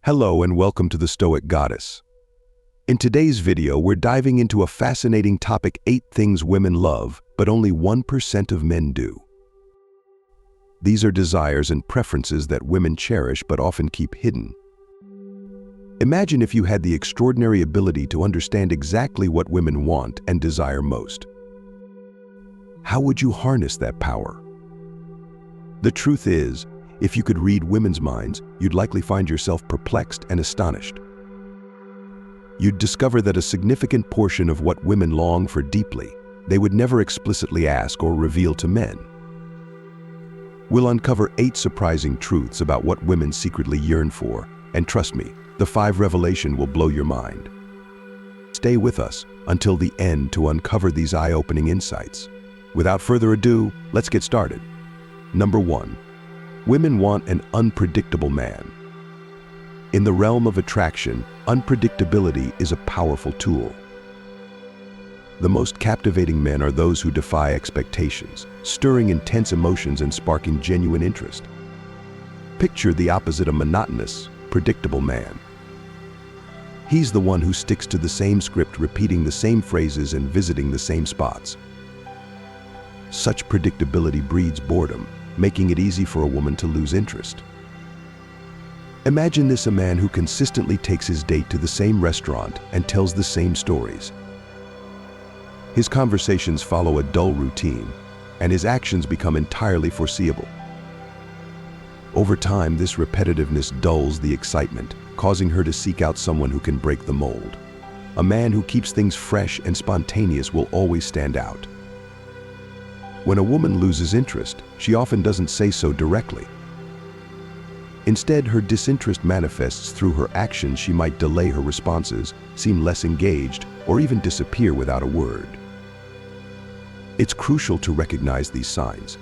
Hello and welcome to the Stoic Goddess. In today's video, we're diving into a fascinating topic: 8 things women love, but only 1% of men do. These are desires and preferences that women cherish but often keep hidden. Imagine if you had the extraordinary ability to understand exactly what women want and desire most. How would you harness that power? The truth is, if you could read women's minds, you'd likely find yourself perplexed and astonished. You'd discover that a significant portion of what women long for deeply, they would never explicitly ask or reveal to men. We'll uncover 8 surprising truths about what women secretly yearn for, and trust me, the 5 revelation will blow your mind. Stay with us until the end to uncover these eye-opening insights. Without further ado, let's get started. Number 1. Women want an unpredictable man. In the realm of attraction, unpredictability is a powerful tool. The most captivating men are those who defy expectations, stirring intense emotions and sparking genuine interest. Picture the opposite: a monotonous, predictable man. He's the one who sticks to the same script, repeating the same phrases and visiting the same spots. Such predictability breeds boredom, making it easy for a woman to lose interest. Imagine this: a man who consistently takes his date to the same restaurant and tells the same stories. His conversations follow a dull routine, and his actions become entirely foreseeable. Over time, this repetitiveness dulls the excitement, causing her to seek out someone who can break the mold. A man who keeps things fresh and spontaneous will always stand out. When a woman loses interest, she often doesn't say so directly. Instead, her disinterest manifests through her actions. She might delay her responses, seem less engaged, or even disappear without a word. It's crucial to recognize these signs.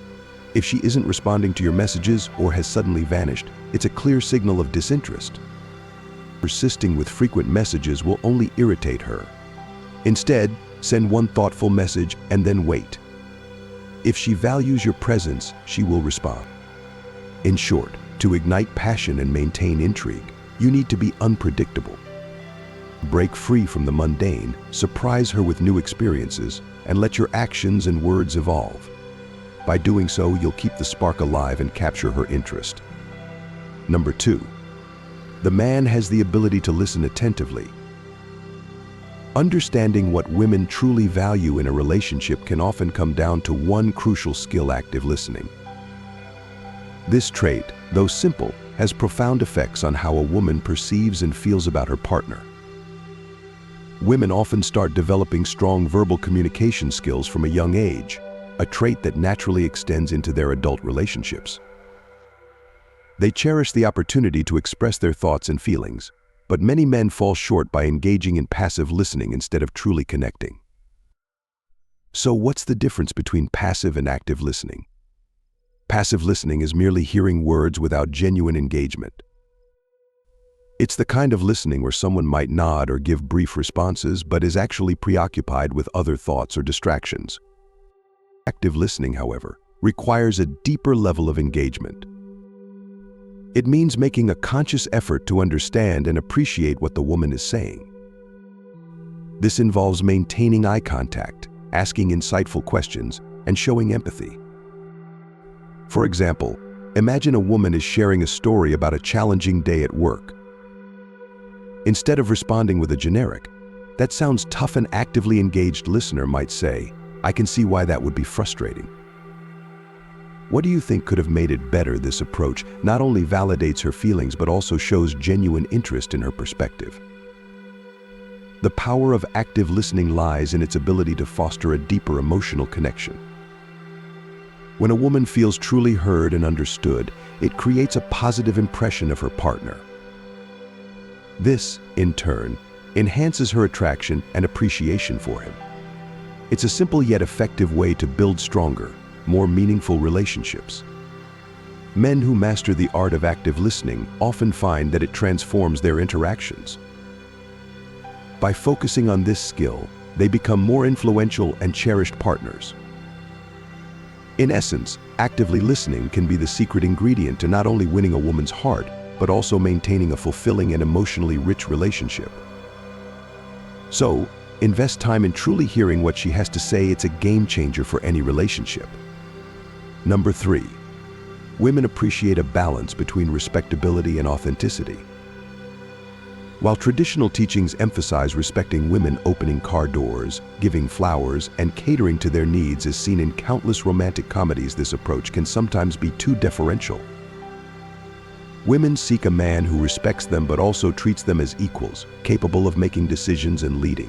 If she isn't responding to your messages or has suddenly vanished, it's a clear signal of disinterest. Persisting with frequent messages will only irritate her. Instead, send one thoughtful message and then wait. If she values your presence, she will respond. In short, to ignite passion and maintain intrigue, you need to be unpredictable. Break free from the mundane, surprise her with new experiences, and let your actions and words evolve. By doing so, you'll keep the spark alive and capture her interest. Number 2. The man has the ability to listen attentively. Understanding what women truly value in a relationship can often come down to one crucial skill: active listening. This trait, though simple, has profound effects on how a woman perceives and feels about her partner. Women often start developing strong verbal communication skills from a young age, a trait that naturally extends into their adult relationships. They cherish the opportunity to express their thoughts and feelings, but many men fall short by engaging in passive listening instead of truly connecting. So what's the difference between passive and active listening? Passive listening is merely hearing words without genuine engagement. It's the kind of listening where someone might nod or give brief responses, but is actually preoccupied with other thoughts or distractions. Active listening, however, requires a deeper level of engagement. It means making a conscious effort to understand and appreciate what the woman is saying. This involves maintaining eye contact, asking insightful questions, and showing empathy. For example, imagine a woman is sharing a story about a challenging day at work. Instead of responding with a generic, "That sounds tough," an actively engaged listener might say, "I can see why that would be frustrating." What do you think could have made it better? This approach not only validates her feelings but also shows genuine interest in her perspective. The power of active listening lies in its ability to foster a deeper emotional connection. When a woman feels truly heard and understood, it creates a positive impression of her partner. This, in turn, enhances her attraction and appreciation for him. It's a simple yet effective way to build stronger, more meaningful relationships. Men who master the art of active listening often find that it transforms their interactions. By focusing on this skill, they become more influential and cherished partners. In essence, actively listening can be the secret ingredient to not only winning a woman's heart, but also maintaining a fulfilling and emotionally rich relationship. So, invest time in truly hearing what she has to say. It's a game changer for any relationship. Number 3. Women appreciate a balance between respectability and authenticity. While traditional teachings emphasize respecting women, opening car doors, giving flowers, and catering to their needs is seen in countless romantic comedies, this approach can sometimes be too deferential. Women seek a man who respects them but also treats them as equals, capable of making decisions and leading.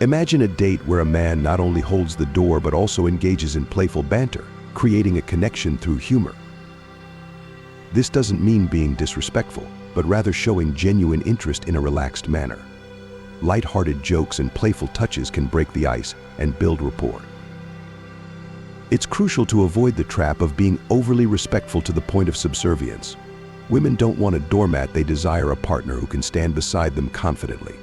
Imagine a date where a man not only holds the door but also engages in playful banter, creating a connection through humor. This doesn't mean being disrespectful, but rather showing genuine interest in a relaxed manner. Light-hearted jokes and playful touches can break the ice and build rapport. It's crucial to avoid the trap of being overly respectful to the point of subservience. Women don't want a doormat, they desire a partner who can stand beside them confidently.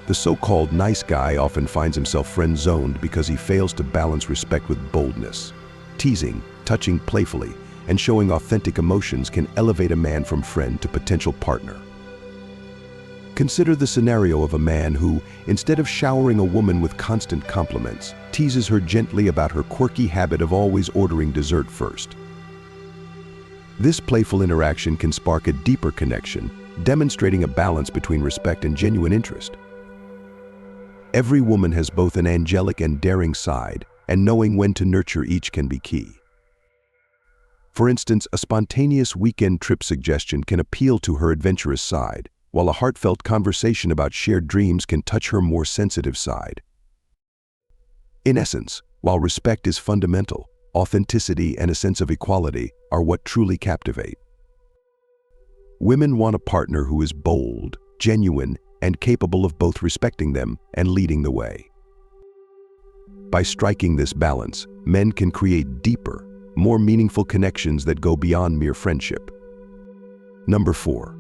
The so-called nice guy often finds himself friend-zoned because he fails to balance respect with boldness. Teasing, touching playfully, and showing authentic emotions can elevate a man from friend to potential partner. Consider the scenario of a man who, instead of showering a woman with constant compliments, teases her gently about her quirky habit of always ordering dessert first. This playful interaction can spark a deeper connection, demonstrating a balance between respect and genuine interest. Every woman has both an angelic and daring side, and knowing when to nurture each can be key. For instance, a spontaneous weekend trip suggestion can appeal to her adventurous side, while a heartfelt conversation about shared dreams can touch her more sensitive side. In essence, while respect is fundamental, authenticity and a sense of equality are what truly captivate. Women want a partner who is bold, genuine, and capable of both respecting them and leading the way. By striking this balance, men can create deeper, more meaningful connections that go beyond mere friendship. Number 4.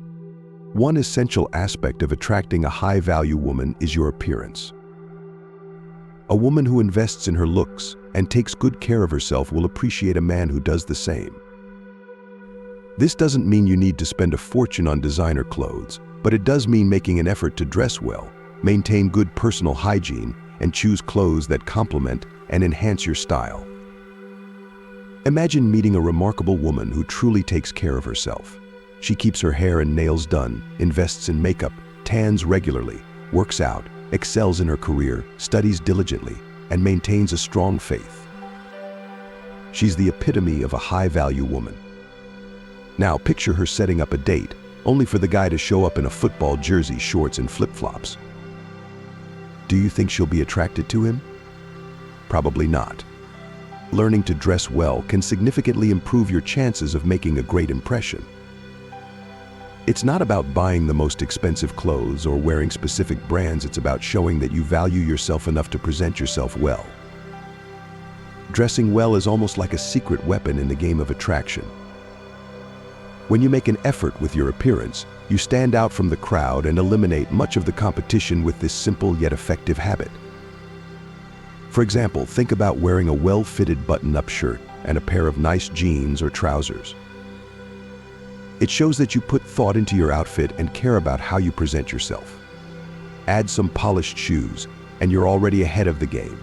One essential aspect of attracting a high-value woman is your appearance. A woman who invests in her looks and takes good care of herself will appreciate a man who does the same. This doesn't mean you need to spend a fortune on designer clothes, but it does mean making an effort to dress well, maintain good personal hygiene, and choose clothes that complement and enhance your style. Imagine meeting a remarkable woman who truly takes care of herself. She keeps her hair and nails done, invests in makeup, tans regularly, works out, excels in her career, studies diligently, and maintains a strong faith. She's the epitome of a high-value woman. Now picture her setting up a date, only for the guy to show up in a football jersey, shorts, and flip-flops. Do you think she'll be attracted to him? Probably not. Learning to dress well can significantly improve your chances of making a great impression. It's not about buying the most expensive clothes or wearing specific brands, it's about showing that you value yourself enough to present yourself well. Dressing well is almost like a secret weapon in the game of attraction. When you make an effort with your appearance, you stand out from the crowd and eliminate much of the competition with this simple yet effective habit. For example, think about wearing a well-fitted button-up shirt and a pair of nice jeans or trousers. It shows that you put thought into your outfit and care about how you present yourself. Add some polished shoes, and you're already ahead of the game.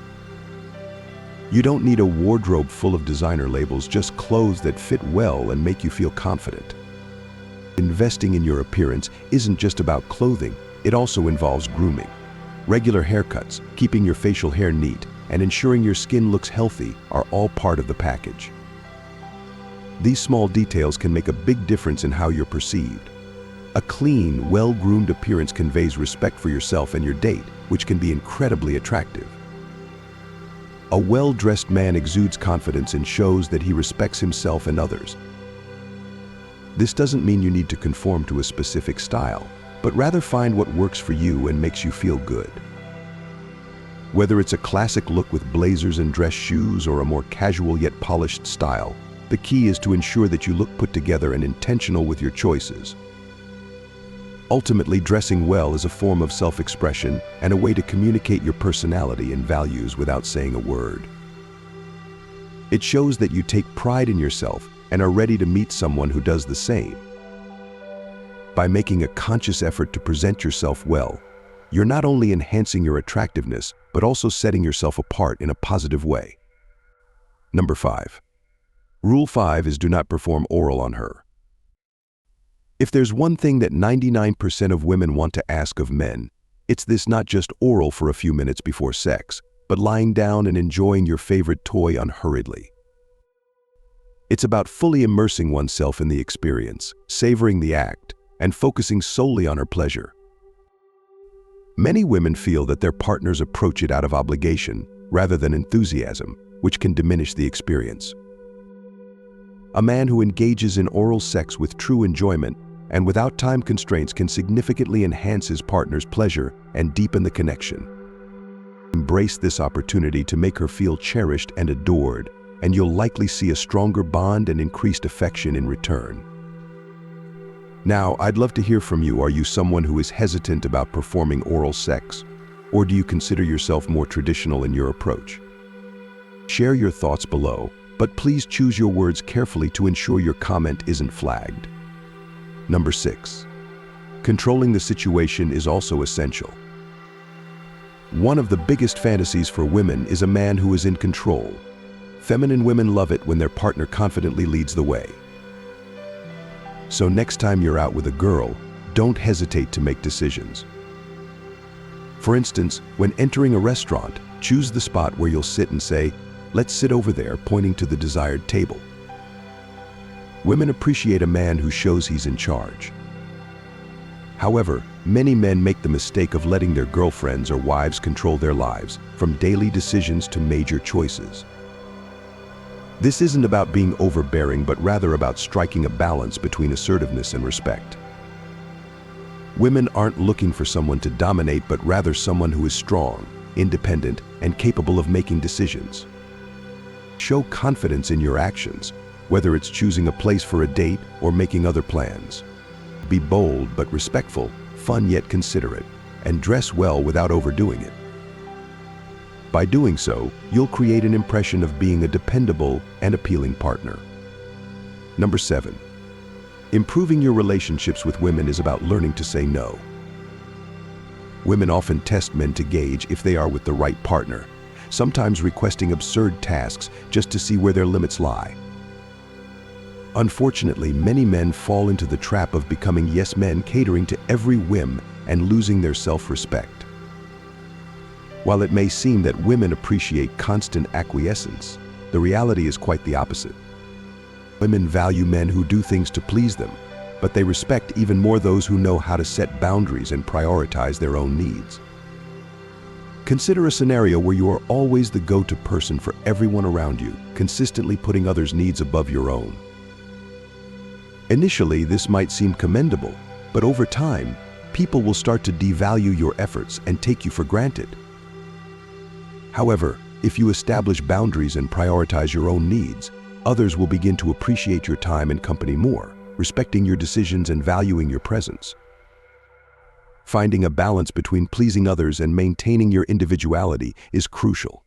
You don't need a wardrobe full of designer labels, just clothes that fit well and make you feel confident. Investing in your appearance isn't just about clothing, it also involves grooming. Regular haircuts, keeping your facial hair neat, and ensuring your skin looks healthy are all part of the package. These small details can make a big difference in how you're perceived. A clean, well-groomed appearance conveys respect for yourself and your date, which can be incredibly attractive. A well-dressed man exudes confidence and shows that he respects himself and others. This doesn't mean you need to conform to a specific style, but rather find what works for you and makes you feel good. Whether it's a classic look with blazers and dress shoes or a more casual yet polished style, the key is to ensure that you look put together and intentional with your choices. Ultimately, dressing well is a form of self-expression and a way to communicate your personality and values without saying a word. It shows that you take pride in yourself and are ready to meet someone who does the same. By making a conscious effort to present yourself well, you're not only enhancing your attractiveness, but also setting yourself apart in a positive way. Number 5. Rule 5 is do not perform oral on her. If there's one thing that 99% of women want to ask of men, it's this: not just oral for a few minutes before sex, but lying down and enjoying your favorite toy unhurriedly. It's about fully immersing oneself in the experience, savoring the act, and focusing solely on her pleasure. Many women feel that their partners approach it out of obligation rather than enthusiasm, which can diminish the experience. A man who engages in oral sex with true enjoyment and without time constraints can significantly enhance his partner's pleasure and deepen the connection. Embrace this opportunity to make her feel cherished and adored, and you'll likely see a stronger bond and increased affection in return. Now, I'd love to hear from you. Are you someone who is hesitant about performing oral sex, or do you consider yourself more traditional in your approach? Share your thoughts below, but please choose your words carefully to ensure your comment isn't flagged. Number 6. Controlling the situation is also essential. One of the biggest fantasies for women is a man who is in control. Feminine women love it when their partner confidently leads the way. So next time you're out with a girl, don't hesitate to make decisions. For instance, when entering a restaurant, choose the spot where you'll sit and say, "Let's sit over there," pointing to the desired table. Women appreciate a man who shows he's in charge. However, many men make the mistake of letting their girlfriends or wives control their lives, from daily decisions to major choices. This isn't about being overbearing, but rather about striking a balance between assertiveness and respect. Women aren't looking for someone to dominate, but rather someone who is strong, independent, and capable of making decisions. Show confidence in your actions, whether it's choosing a place for a date or making other plans. Be bold but respectful, fun yet considerate, and dress well without overdoing it. By doing so, you'll create an impression of being a dependable and appealing partner. Number 7. Improving your relationships with women is about learning to say no. Women often test men to gauge if they are with the right partner, sometimes requesting absurd tasks just to see where their limits lie. Unfortunately, many men fall into the trap of becoming yes men, catering to every whim and losing their self-respect. While it may seem that women appreciate constant acquiescence, the reality is quite the opposite. Women value men who do things to please them, but they respect even more those who know how to set boundaries and prioritize their own needs. Consider a scenario where you are always the go-to person for everyone around you, consistently putting others' needs above your own. Initially, this might seem commendable, but over time, people will start to devalue your efforts and take you for granted. However, if you establish boundaries and prioritize your own needs, others will begin to appreciate your time and company more, respecting your decisions and valuing your presence. Finding a balance between pleasing others and maintaining your individuality is crucial.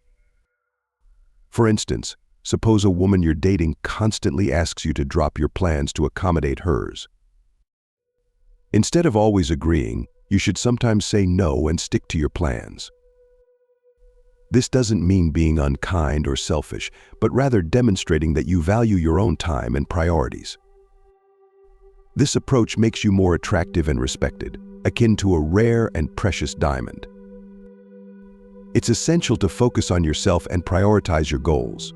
For instance, suppose a woman you're dating constantly asks you to drop your plans to accommodate hers. Instead of always agreeing, you should sometimes say no and stick to your plans. This doesn't mean being unkind or selfish, but rather demonstrating that you value your own time and priorities. This approach makes you more attractive and respected, akin to a rare and precious diamond. It's essential to focus on yourself and prioritize your goals.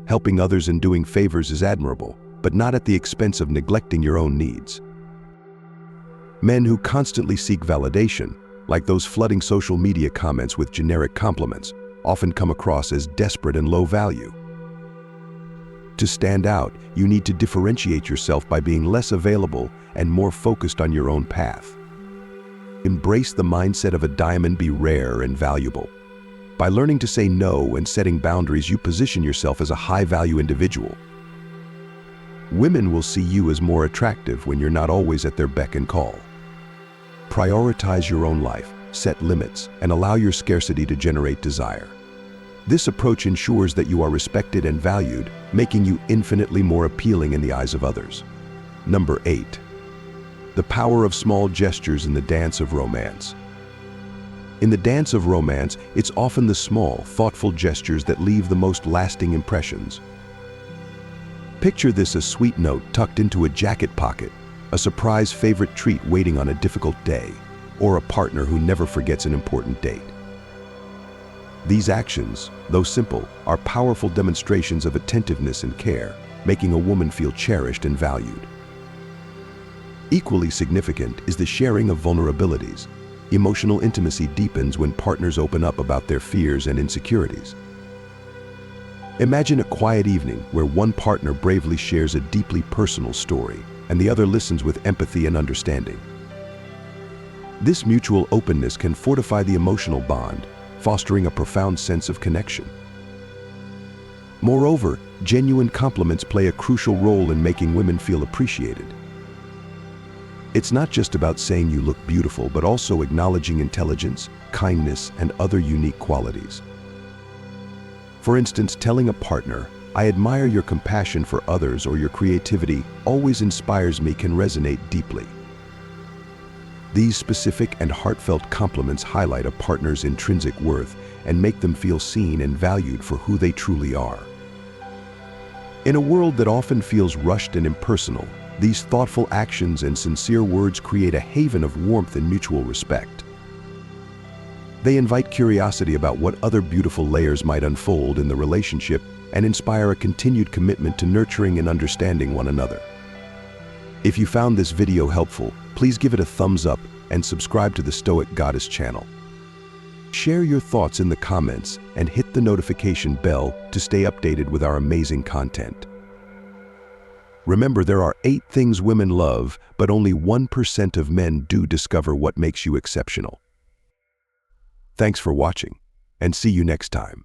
Helping others and doing favors is admirable, but not at the expense of neglecting your own needs. Men who constantly seek validation, like those flooding social media comments with generic compliments, often come across as desperate and low value. To stand out, you need to differentiate yourself by being less available and more focused on your own path. Embrace the mindset of a diamond. Be rare and valuable. By learning to say no and setting boundaries, you position yourself as a high-value individual. Women will see you as more attractive when you're not always at their beck and call. Prioritize your own life, set limits, and allow your scarcity to generate desire. This approach ensures that you are respected and valued, making you infinitely more appealing in the eyes of others. Number 8. The power of small gestures in the dance of romance. In the dance of romance, it's often the small, thoughtful gestures that leave the most lasting impressions. Picture this: a sweet note tucked into a jacket pocket, a surprise favorite treat waiting on a difficult day, or a partner who never forgets an important date. These actions, though simple, are powerful demonstrations of attentiveness and care, making a woman feel cherished and valued. Equally significant is the sharing of vulnerabilities. Emotional intimacy deepens when partners open up about their fears and insecurities. Imagine a quiet evening where one partner bravely shares a deeply personal story and the other listens with empathy and understanding. This mutual openness can fortify the emotional bond, fostering a profound sense of connection. Moreover, genuine compliments play a crucial role in making women feel appreciated. It's not just about saying you look beautiful, but also acknowledging intelligence, kindness, and other unique qualities. For instance, telling a partner, "I admire your compassion for others," or "your creativity always inspires me," can resonate deeply. These specific and heartfelt compliments highlight a partner's intrinsic worth and make them feel seen and valued for who they truly are. In a world that often feels rushed and impersonal, these thoughtful actions and sincere words create a haven of warmth and mutual respect. They invite curiosity about what other beautiful layers might unfold in the relationship and inspire a continued commitment to nurturing and understanding one another. If you found this video helpful, please give it a thumbs up and subscribe to the Stoic Goddess channel. Share your thoughts in the comments and hit the notification bell to stay updated with our amazing content. Remember, there are 8 things women love, but only 1% of men do discover what makes you exceptional. Thanks for watching, and see you next time.